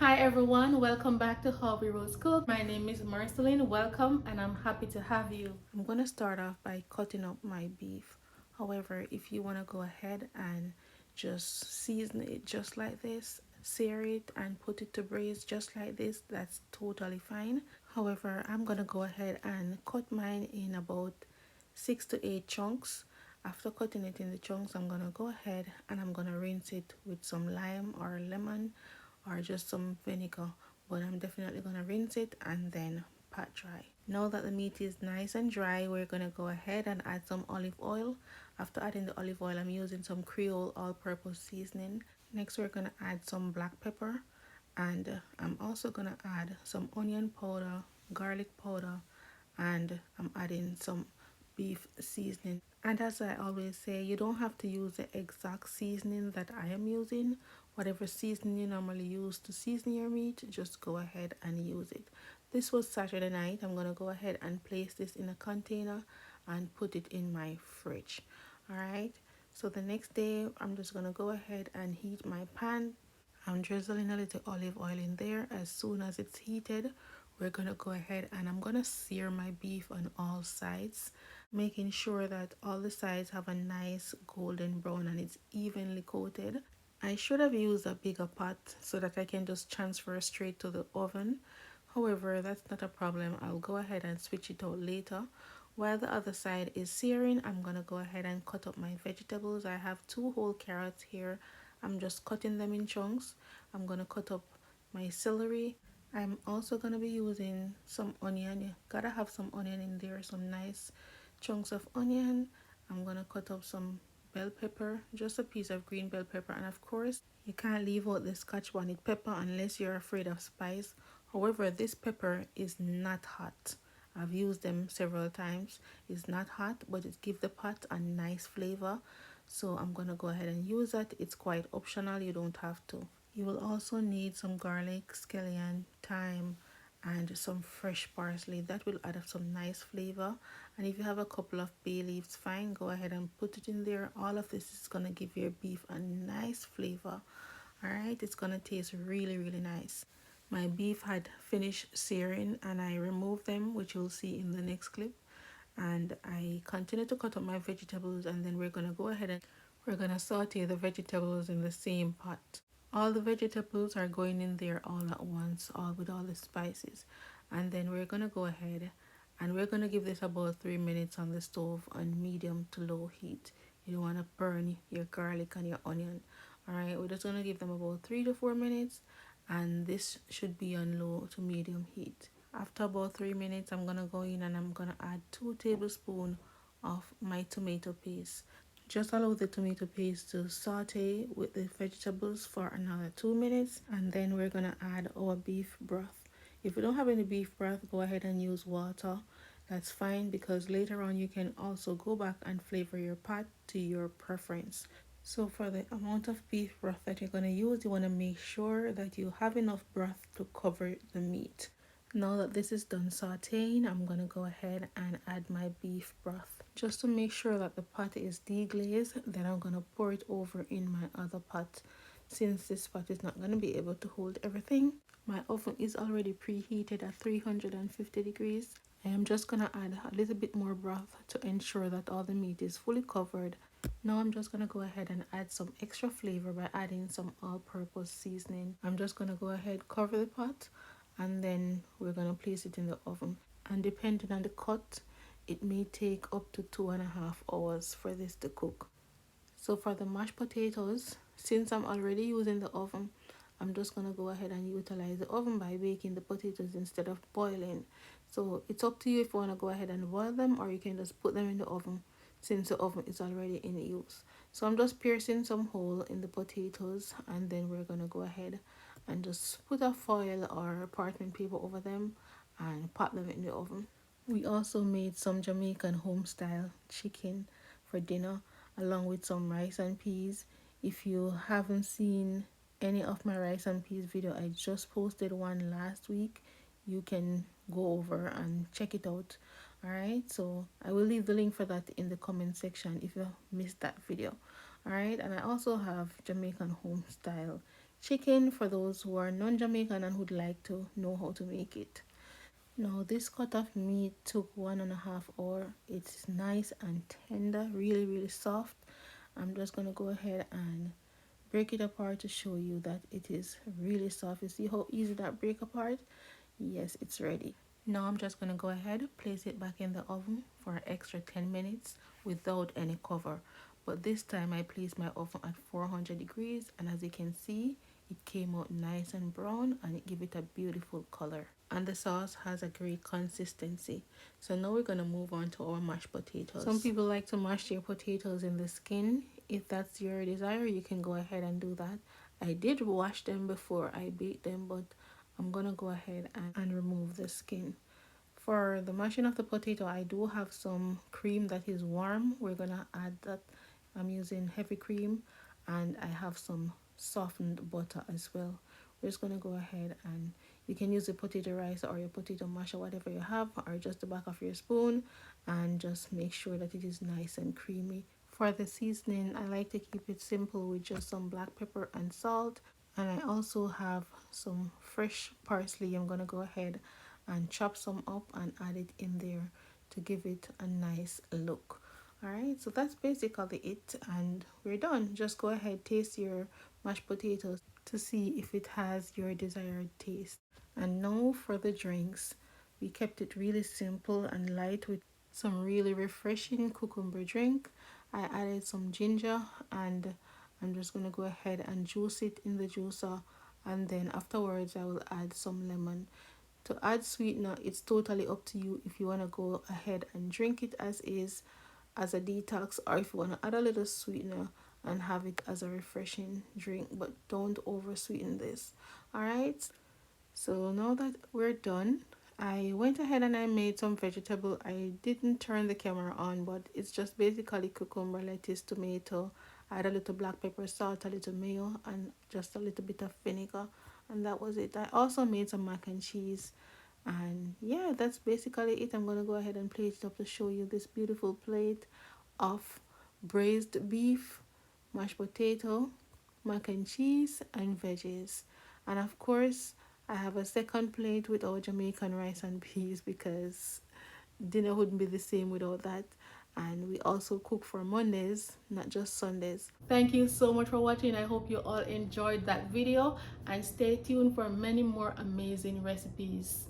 Hi everyone, welcome back to How We Rose Cook. My name is Marceline. Welcome and I'm happy to have you. I'm going to start off by cutting up my beef. However, if you want to go ahead and just season it just like this, sear it and put it to braise just like this, that's totally fine. However, I'm going to go ahead and cut mine in about 6 to 8 chunks. After cutting it in the chunks, I'm going to go ahead and I'm going to rinse it with some lime or lemon or just some vinegar, but I'm definitely going to rinse it and then pat dry. Now that the meat is nice and dry, we're going to go ahead and add some olive oil. After adding the olive oil, I'm using some Creole all-purpose seasoning. Next, we're going to add some black pepper, and I'm also going to add some onion powder, garlic powder, and I'm adding some beef seasoning. And as I always say, you don't have to use the exact seasoning that I am using. Whatever seasoning you normally use to season your meat, just go ahead and use it. This was Saturday night. I'm going to go ahead and place this in a container and put it in my fridge. Alright, so the next day I'm just going to go ahead and heat my pan. I'm drizzling a little olive oil in there. As soon as it's heated, we're going to go ahead and I'm going to sear my beef on all sides, making sure that all the sides have a nice golden brown and it's evenly coated. I should have used a bigger pot so that I can just transfer straight to the oven. However, that's not a problem. I'll go ahead and switch it out later. While the other side is searing, I'm going to go ahead and cut up my vegetables. I have 2 whole carrots here. I'm just cutting them in chunks. I'm going to cut up my celery. I'm also going to be using some onion. You gotta have some onion in there, some nice chunks of onion. I'm going to cut up some bell pepper, just a piece of green bell pepper, and of course you can't leave out the Scotch bonnet pepper unless you're afraid of spice. However, this pepper is not hot. I've used them several times. It's not hot, but it gives the pot a nice flavor. So I'm going to go ahead and use that. It's quite optional. You don't have to. You will also need some garlic, scallion, thyme, and some fresh parsley. That will add up some nice flavor. And if you have a couple of bay leaves, fine, go ahead and put it in there. All of this is going to give your beef a nice flavor. Alright, it's going to taste really nice. My beef had finished searing and I removed them, which you'll see in the next clip. And I continue to cut up my vegetables, and then we're going to go ahead and we're going to saute the vegetables in the same pot. All the vegetables are going in there all at once, all with all the spices. And then we're going to go ahead and we're going to give this about 3 minutes on the stove on medium to low heat. You don't want to burn your garlic and your onion. Alright, we're just going to give them about 3 to 4 minutes, and this should be on low to medium heat. After about 3 minutes, I'm going to go in and I'm going to add 2 tablespoons of my tomato paste. Just allow the tomato paste to saute with the vegetables for another 2 minutes, and then we're going to add our beef broth. If you don't have any beef broth, go ahead and use water. That's fine, because later on you can also go back and flavor your pot to your preference. So for the amount of beef broth that you're going to use, you want to make sure that you have enough broth to cover the meat. Now that this is done sauteing, I'm going to go ahead and add my beef broth. Just to make sure that the pot is deglazed, then I'm going to pour it over in my other pot. Since this pot is not going to be able to hold everything, my oven is already preheated at 350 degrees. I am just going to add a little bit more broth to ensure that all the meat is fully covered. Now I'm just going to go ahead and add some extra flavor by adding some all-purpose seasoning. I'm just going to go ahead, cover the pot, and then we're going to place it in the oven. And depending on the cut, it may take up to 2.5 hours for this to cook. So for the mashed potatoes, since I'm already using the oven, I'm just going to go ahead and utilize the oven by baking the potatoes instead of boiling. So it's up to you if you want to go ahead and boil them, or you can just put them in the oven since the oven is already in use. So I'm just piercing some hole in the potatoes, and then we're going to go ahead and just put a foil or parchment paper over them and pop them in the oven. We also made some Jamaican home style chicken for dinner, along with some rice and peas. If you haven't seen any of my rice and peas video, I just posted one last week. You can go over and check it out. Alright, so I will leave the link for that in the comment section if you missed that video. Alright, and I also have Jamaican home style chicken for those who are non-Jamaican and would like to know how to make it. Now this cut of meat took 1.5 hours. It's nice and tender, really soft. I'm just gonna go ahead and break it apart to show you that it is really soft. You see how easy that break apart? Yes, it's ready. Now I'm just gonna go ahead, place it back in the oven for an extra 10 minutes without any cover. But this time I placed my oven at 400 degrees, and as you can see, it came out nice and brown and it gave it a beautiful color. And the sauce has a great consistency. So now we're gonna move on to our mashed potatoes. Some people like to mash their potatoes in the skin. If that's your desire, you can go ahead and do that. I did wash them before I baked them, but I'm gonna go ahead and remove the skin. For the mashing of the potato, I do have some cream that is warm. We're gonna add that. I'm using heavy cream, and I have some softened butter as well. We're just gonna go ahead, and you can use the potato rice or your potato mash or whatever you have, or just the back of your spoon, and just make sure that it is nice and creamy. For the seasoning, I like to keep it simple with just some black pepper and salt. And I also have some fresh parsley. I'm gonna go ahead and chop some up and add it in there to give it a nice look. All right, so that's basically it, and we're done. Just go ahead, taste your mashed potatoes to see if it has your desired taste. And now for the drinks, we kept it really simple and light with some really refreshing cucumber drink. I added some ginger, and I'm just gonna go ahead and juice it in the juicer, and then afterwards I will add some lemon. To add sweetener, it's totally up to you if you want to go ahead and drink it as is, as a detox, or if you want to add a little sweetener and have it as a refreshing drink, but don't over sweeten this. All right, so now that we're done, I went ahead and I made some vegetable. I didn't turn the camera on, but it's just basically cucumber, lettuce, tomato. I had a little black pepper, salt, a little mayo, and just a little bit of vinegar, and that was it. I also made some mac and cheese, and yeah, that's basically it. I'm gonna go ahead and plate it up to show you this beautiful plate of braised beef, mashed potato, mac and cheese, and veggies. And of course, I have a second plate with our Jamaican rice and peas because dinner wouldn't be the same without that. And we also cook for Mondays, not just Sundays. Thank you so much for watching. I hope you all enjoyed that video, and stay tuned for many more amazing recipes.